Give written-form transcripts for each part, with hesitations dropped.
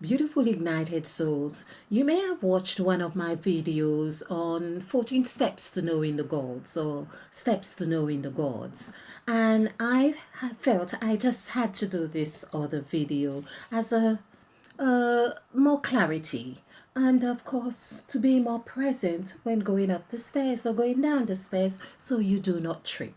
Beautiful ignited souls, you may have watched one of my videos on 14 steps to knowing the gods or steps to knowing the gods, and I felt I just had to do this other video as a more clarity, and of course to be more present when going up the stairs or going down the stairs so you do not trip.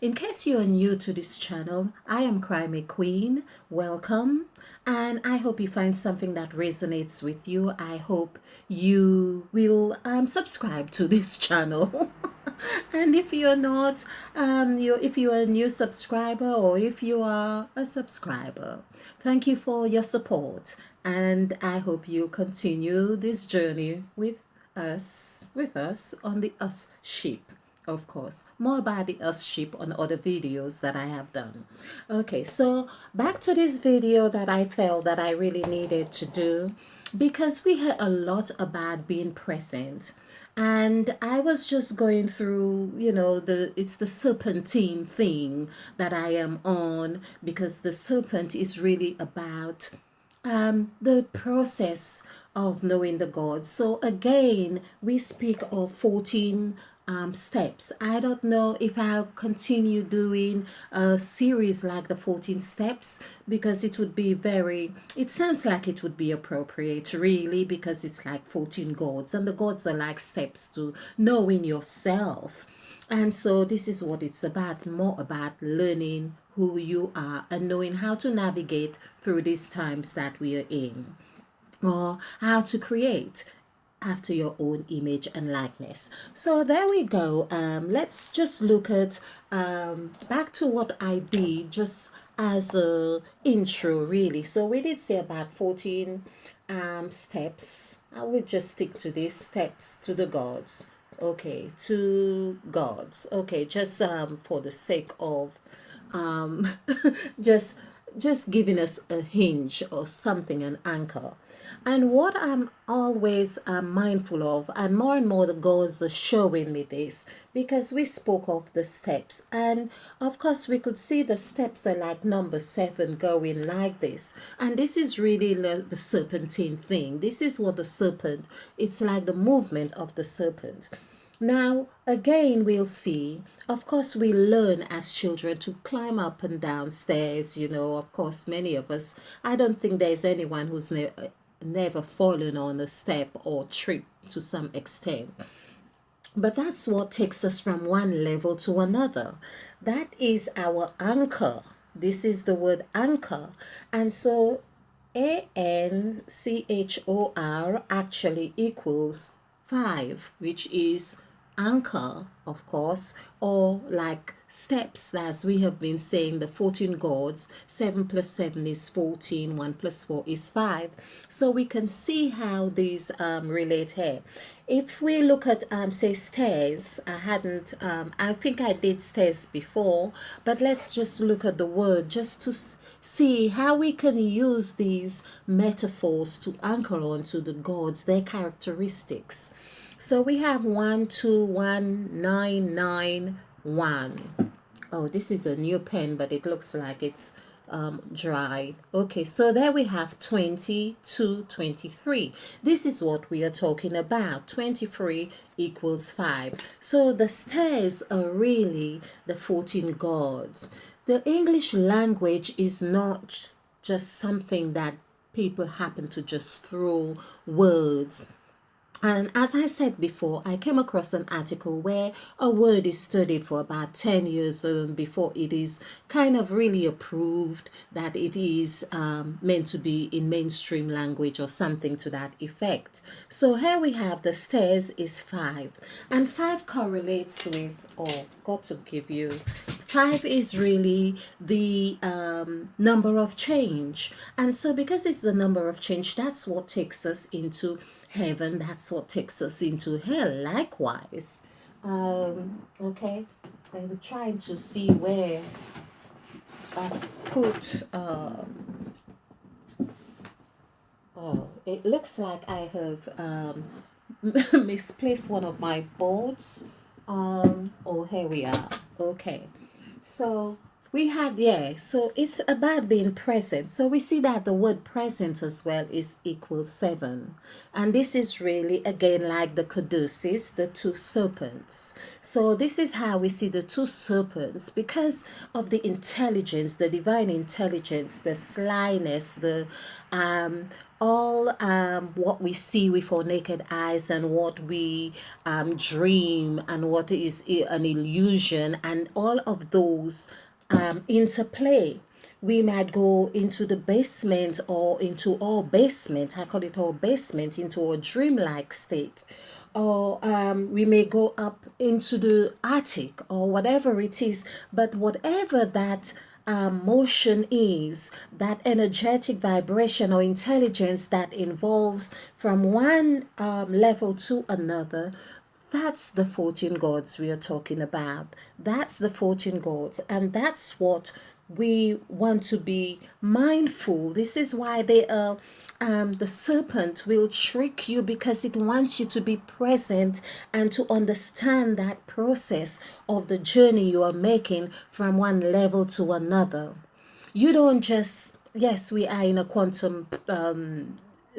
In case you are new to this channel, I am Crime Queen. Welcome, and I hope you find something that resonates with you. I hope you will subscribe to this channel. And if you're not, if you are a new subscriber or if you are a subscriber, thank you for your support, and I hope you'll continue this journey with us on the Us ship. Of course, more about the Us ship on other videos that I have done. Okay, so back to this video that I felt that I really needed to do, because we heard a lot about being present, and I was just going through, it's the serpentine thing that I am on, because the serpent is really about the process of knowing the gods. So again, we speak of 14 steps. I don't know if I'll continue doing a series like the 14 steps, because it sounds like it would be appropriate really, because it's like 14 gods, and the gods are like steps to knowing yourself. And so this is what it's about, more about learning who you are and knowing how to navigate through these times that we are in, or how to create after your own image and likeness. So there we go. Let's just look at back to what I did just as a intro really. So we did say about 14 steps. I will just stick to these steps to the gods. Okay, to gods. Okay, just for the sake of um just giving us a hinge or something, an anchor. And what I'm always mindful of, and more the goals are showing me this, because we spoke of the steps, and of course we could see the steps are like number 7 going like this, and this is really the serpentine thing. This is what the serpent, it's like the movement of the serpent. Now, again, we'll see. Of course, we learn as children to climb up and down stairs. Of course, many of us, I don't think there's anyone who's never fallen on a step or tripped to some extent. But that's what takes us from one level to another. That is our anchor. This is the word anchor. And so ANCHOR actually equals 5, which is anchor, of course, or like steps, as we have been saying, the 14 gods. 7 plus 7 is 14, 1 plus 4 is 5. So we can see how these relate here. If we look at say stairs, I think I did stairs before, but let's just look at the word just to see how we can use these metaphors to anchor onto the gods, their characteristics. So we have 1, 2, 1, 9, 9, 1. Oh, this is a new pen, but it looks like it's dry. Okay, so there we have 20 to 23. This is what we are talking about. 23 equals 5. So the stairs are really the 14 gods. The English language is not just something that people happen to just throw words. And as I said before, I came across an article where a word is studied for about 10 years before it is kind of really approved that it is meant to be in mainstream language or something to that effect. So here we have the stairs is 5. And 5 correlates with, got to give you, 5 is really the number of change. And so because it's the number of change, that's what takes us into heaven, that's what takes us into hell likewise. Okay, I'm trying to see where I put it looks like I have misplaced one of my boards. Oh, here we are. Okay, so We had, yeah, so it's about being present. So we see that the word present as well is equal 7. And this is really, again, like the caduceus, the two serpents. So this is how we see the two serpents because of the intelligence, the divine intelligence, the slyness, the all what we see with our naked eyes and what we dream and what is an illusion and all of those interplay. We might go into the basement or into our basement, I call it our basement, into a dreamlike state. Or we may go up into the attic or whatever it is, but whatever that motion is, that energetic vibration or intelligence that involves from one level to another, that's the 14 gods we are talking about. That's the 14 gods, and that's what we want to be mindful. This is why they are. The serpent will trick you because it wants you to be present and to understand that process of the journey you are making from one level to another. You don't just, yes, we are in a quantum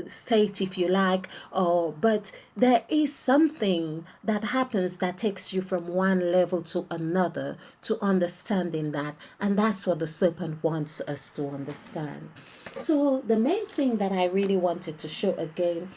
state, if you like, or but there is something that happens that takes you from one level to another to understanding that, and that's what the serpent wants us to understand. So the main thing that I really wanted to show again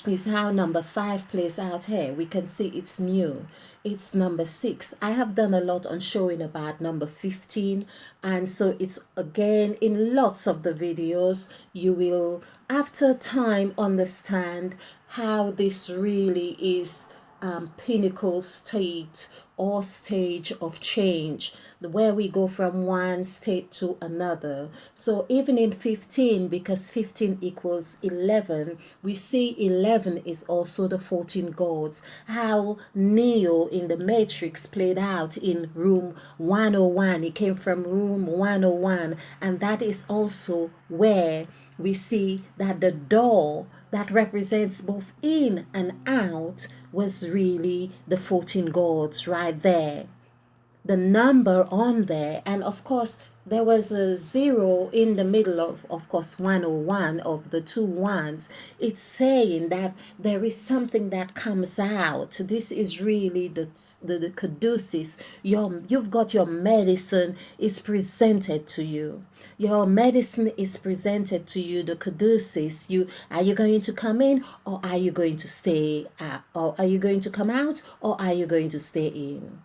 is how number 5 plays out here. We can see it's new. It's number 6. I have done a lot on showing about number 15, and so it's again in lots of the videos. You will after time understand how this really is pinnacle state or stage of change, where we go from one state to another. So even in 15, because 15 equals 11, we see 11 is also the 14 gods. How Neo in the Matrix played out in room 101. He came from room 101, and that is also where we see that the door that represents both in and out was really the 14 gods right there, the number on there. And of course there was a 0 in the middle of course 101 of the two ones. It's saying that there is something that comes out. This is really the caduceus. You've got your medicine is presented to you. Your medicine is presented to you, the caduceus. Are you going to come in, or are you going to stay out? Or are you going to come out, or are you going to stay in?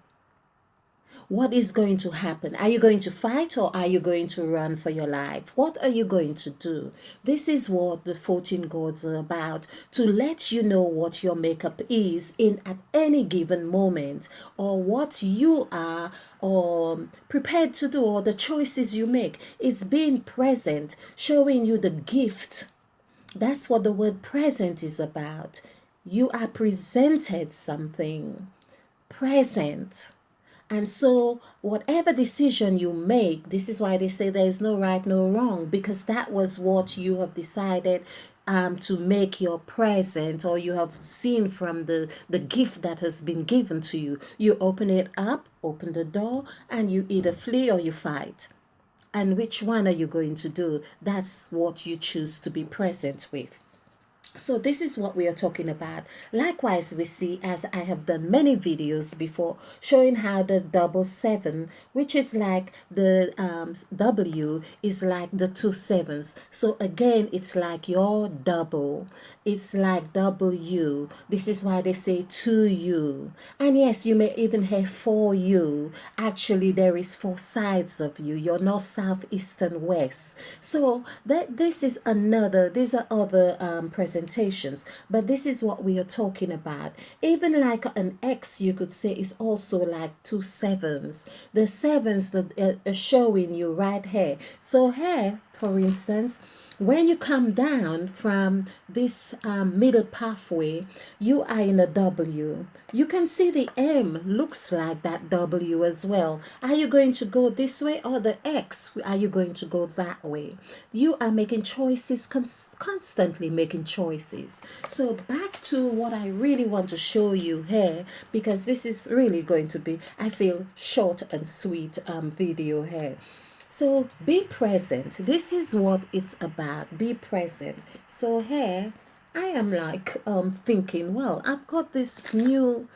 What is going to happen? Are you going to fight, or are you going to run for your life? What are you going to do? This is what the 14 gods are about, to let you know what your makeup is in at any given moment, or what you are or prepared to do, or the choices you make. It's being present, showing you the gift. That's what the word present is about. You are presented something present. And so, whatever decision you make, this is why they say there is no right, no wrong, because that was what you have decided to make your present, or you have seen from the gift that has been given to you. You open it up, open the door, and you either flee or you fight. And which one are you going to do? That's what you choose to be present with. So this is what we are talking about. Likewise, we see, as I have done many videos before, showing how the double 7, which is like the W, is like the two sevens. So again, it's like your double. It's like W. This is why they say to you. And yes, you may even have for you. Actually, there is 4 sides of you, your north, south, east, and west. So this is another, these are other presentations, but this is what we are talking about. Even like an X, you could say, is also like 2 sevens. The sevens that are showing you right here. So here, for instance, when you come down from this middle pathway, you are in a W. You can see the M looks like that W as well. Are you going to go this way, or the X? Are you going to go that way? You are making choices, constantly making choices. So back to what I really want to show you here, because this is really going to be, I feel, short and sweet video here. So be present. This is what it's about. Be present. So here I am like thinking, well, I've got this new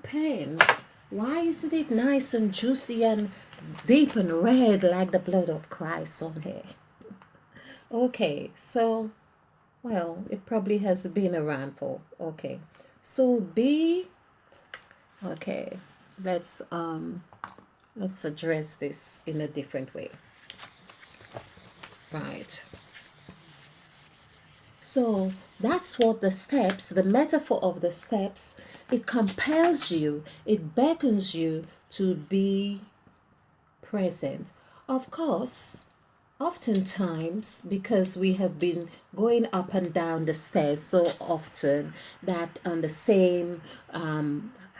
pen. Why isn't it nice and juicy and deep and red like the blood of Christ on here? Okay, so well, it probably has been around for, okay. So be, okay, let's address this in a different way. Right. So that's what the steps, the metaphor of the steps, it compels you, it beckons you to be present. Of course, oftentimes, because we have been going up and down the stairs so often that on the same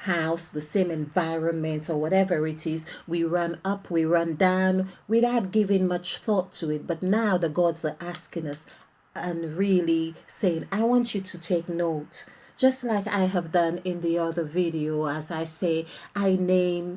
house, the same environment, or whatever it is, we run up, we run down without giving much thought to it. But now the gods are asking us and really saying, I want you to take note. Just like I have done in the other video, as I say, I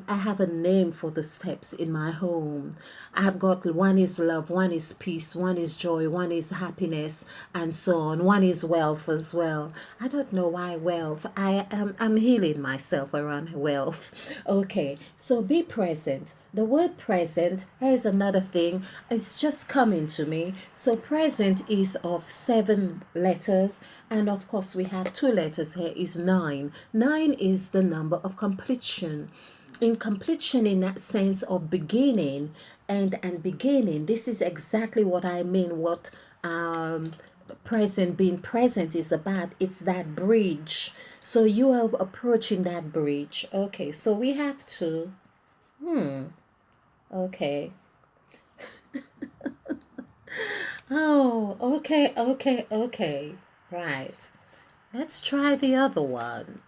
have a name for the steps in my home. I have got, one is love, one is peace, one is joy, one is happiness, and so on. One is wealth as well. I don't know why wealth. I'm healing myself around wealth. Okay, so be present. The word present, here's another thing, it's just coming to me. So present is of 7 letters, and of course we have 2 letters here, is 9. 9 is the number of completion. In completion, in that sense of beginning and beginning, this is exactly what I mean, what being present is about. It's that bridge. So you are approaching that bridge. Okay, so we have to okay. Oh, okay. Right. Let's try the other one.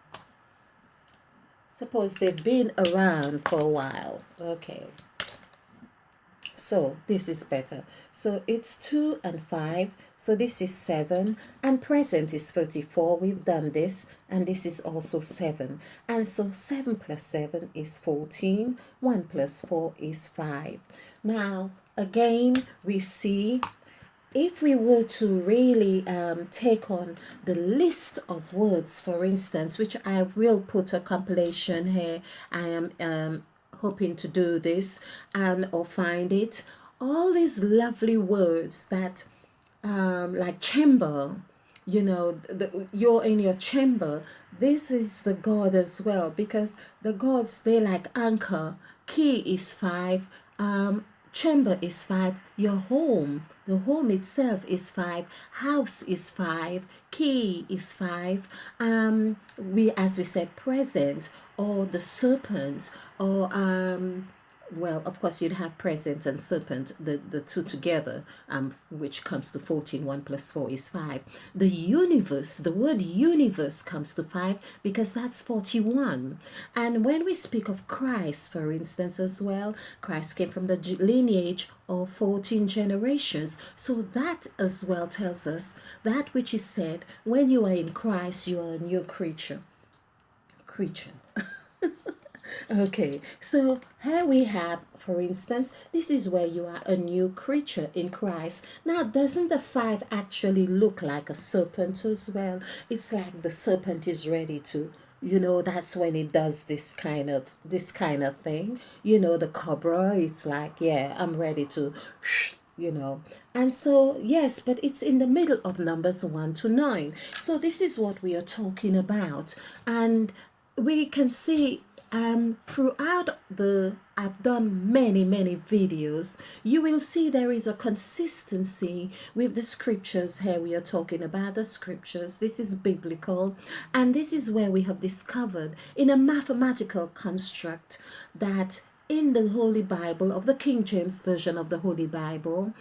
Suppose they've been around for a while. Okay. So this is better. So it's 2 and 5. So this is 7. And present is 34. We've done this. And this is also 7. And so 7 plus 7 is 14. 1 plus 4 is 5. Now, again, we see, if we were to really take on the list of words, for instance, which I will put a compilation here, I am hoping to do this and or find it, all these lovely words that like chamber, you're in your chamber. This is the God as well, because the gods, they like anchor. Key is 5, chamber is 5, your home, the home itself is 5, house is 5, key is 5, as we said, present, or the serpent, or well, of course, you'd have present and serpent, the two together, which comes to 14. 1 plus 4 is 5. The universe, the word universe comes to 5 because that's 41. And when we speak of Christ, for instance, as well, Christ came from the lineage of 14 generations. So that as well tells us that which is said, when you are in Christ, you are a new creature. Okay, so here we have, for instance, this is where you are a new creature in Christ. Now, doesn't the 5 actually look like a serpent as well? It's like the serpent is ready to, that's when it does this kind of thing. The cobra, it's like, yeah, I'm ready to, And so, yes, but it's in the middle of numbers 1 to 9. So this is what we are talking about. And we can see throughout I've done many videos, you will see there is a consistency with the scriptures. Here we are talking about the scriptures. This is biblical, and this is where we have discovered in a mathematical construct that in the Holy Bible, of the King James Version of the Holy Bible,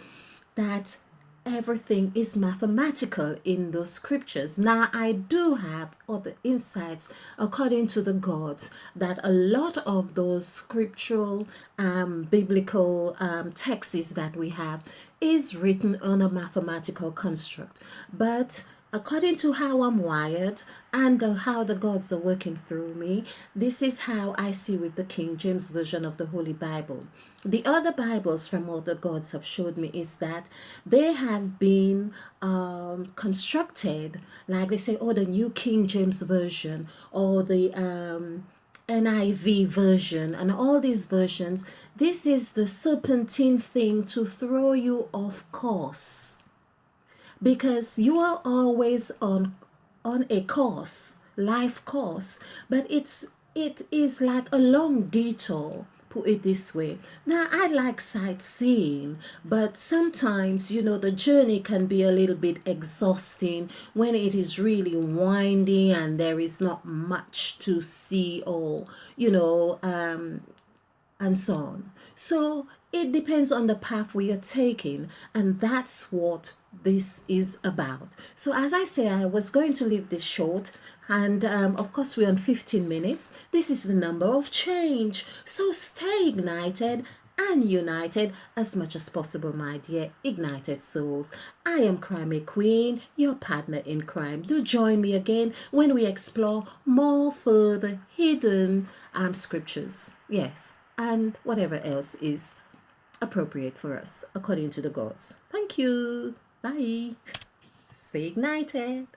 that everything is mathematical in those scriptures. Now, I do have other insights according to the gods that a lot of those scriptural biblical texts that we have is written on a mathematical construct. But according to how I'm wired and how the gods are working through me, this is how I see with the King James Version of the Holy Bible. The other Bibles from what the gods have showed me is that they have been constructed, like they say, oh, the New King James Version or the NIV version and all these versions. This is the serpentine thing to throw you off course, because you are always on a course, life course, but it is like a long detour, put it this way. Now, I like sightseeing, but sometimes, the journey can be a little bit exhausting when it is really winding and there is not much to see, or and so on. So it depends on the path we are taking, and that's what this is about. So as I say, I was going to leave this short, and of course we're on 15 minutes. This is the number of change. So stay ignited and united as much as possible, my dear ignited souls. I am Crime Queen, your partner in crime. Do join me again when we explore more further hidden scriptures. Yes, and whatever else is appropriate for us according to the gods. Thank you. Bye. Stay ignited.